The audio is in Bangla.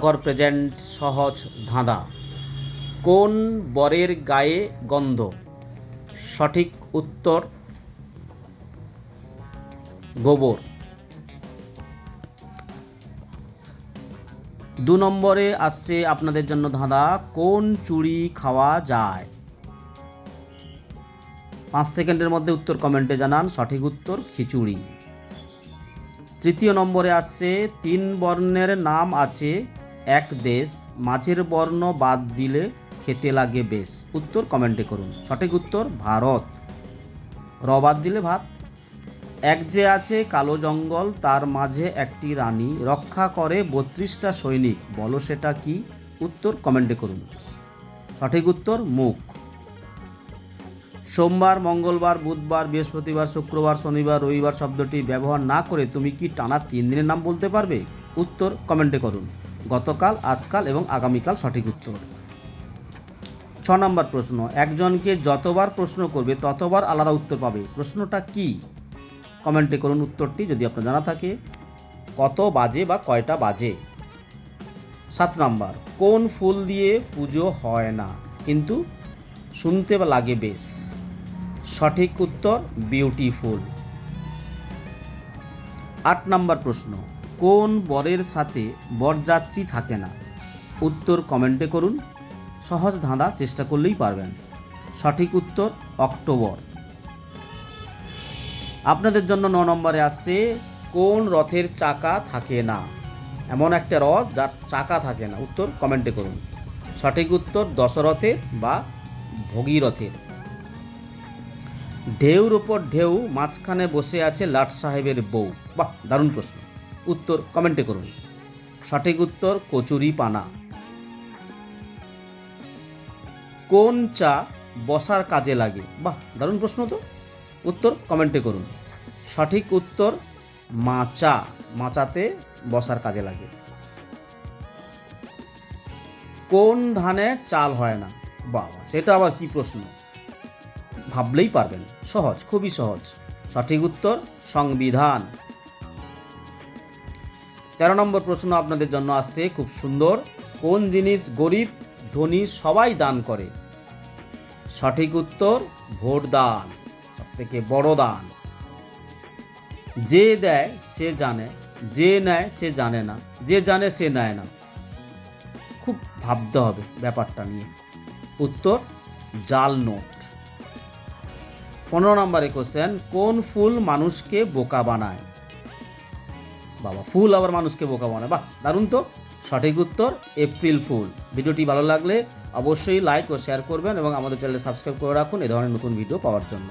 ঘর প্রেজেন্ট সহজ ধাঁধা। কোন বরের গায়ে গন্ধ? সঠিক উত্তর গোবর। 2 নম্বরে আসছে আপনাদের জন্য ধাঁধা। কোন চুড়ি খাওয়া যায়? 5 সেকেন্ডের মধ্যে উত্তর কমেন্টে জানান। সঠিক উত্তর খিচুড়ি। 3 নম্বরে আসছে 3 বর্ণের নাম আছে এক দেশ, মাঝের বর্ণ বাদ দিলে খেতে লাগে বেশ। উত্তর কমেন্টে করুন। সঠিক উত্তর ভারত। র বাদ দিলে ভাত। এক যে আছে কালো জঙ্গল, তার মাঝে একটি রানী, রক্ষা করে 32টা সৈনিক, বলো সেটা কি? উত্তর কমেন্টে করুন। সঠিক উত্তর মুখ। সোমবার, মঙ্গলবার, বুধবার, বৃহস্পতিবার, শুক্রবার, শনিবার, রবিবার শব্দটি ব্যবহার না করে তুমি কি টানা 3 দিনের নাম বলতে পারবে? উত্তর কমেন্টে করুন। গতকাল, আজকাল এবং আগামীকাল সঠিক উত্তর। 6 নম্বর প্রশ্ন। একজনকে যতবার প্রশ্ন করবে ততবার আলাদা উত্তর পাবে, প্রশ্নটা কি? কমেন্টে করুন উত্তরটি যদি আপনার জানা থাকে। কত বাজে বা কয়টা বাজে? 7 নম্বর। কোন ফুল দিয়ে পুজো হয় না কিন্তু শুনতে লাগে বেশ? সঠিক উত্তর বিউটিফুল। 8 নম্বর প্রশ্ন। কোন বরের সাথে বরযাত্রী থাকে না? উত্তর কমেন্টে করুন। সহজ ধাঁধা, চেষ্টা করলেই পারবেন। সঠিক উত্তর অক্টোবর। আপনাদের জন্য 9 নম্বরে আসছে কোন রথের চাকা থাকে না? এমন একটা রথ যার চাকা থাকে না। উত্তর কমেন্টে করুন। সঠিক উত্তর দশরথের বা ভগীরথের। ঢেউর ওপর ঢেউ, মাঝখানে বসে আছে লাট সাহেবের বউ। বাহ, দারুণ প্রশ্ন। উত্তর কমেন্টে করুন। সঠিক উত্তর কচুরি পানা। কোন চা বসার কাজে লাগে? বাহ, দারুণ প্রশ্ন তো। উত্তর কমেন্টে করুন। সঠিক উত্তর মাচা, মাচাতে বসার কাজে লাগে। কোন ধানে চাল হয় না? বাবা, সেটা আবার কি প্রশ্ন? ভাবলেই পারবেন। সহজ, খুবই সহজ। সঠিক উত্তর সংবিধান। 13 নম্বর প্রশ্ন আপনাদের জন্য আসছে খুব সুন্দর। কোন জিনিস গরিব ধনী সবাই দান করে? সঠিক উত্তর ভোট দান, সবথেকে বড় দান। যে দেয় সে জানে, যে নেয় সে জানে না, যে জানে সে নেয় না। খুব ভাবতে হবে ব্যাপারটা নিয়ে। উত্তর জাল নোট। 15 নম্বরে কোশ্চেন। কোন ফুল মানুষকে বোকা বানায়? বাবা, ফুল আবার মানুষকে বোকা বানায়? বাহ, দারুণ তো। সঠিক উত্তর এপ্রিল ফুল। ভিডিওটি ভালো লাগলে অবশ্যই লাইক ও শেয়ার করবেন এবং আমাদের চ্যানেলে সাবস্ক্রাইব করে রাখুন এই ধরনের নতুন ভিডিও পাওয়ার জন্য।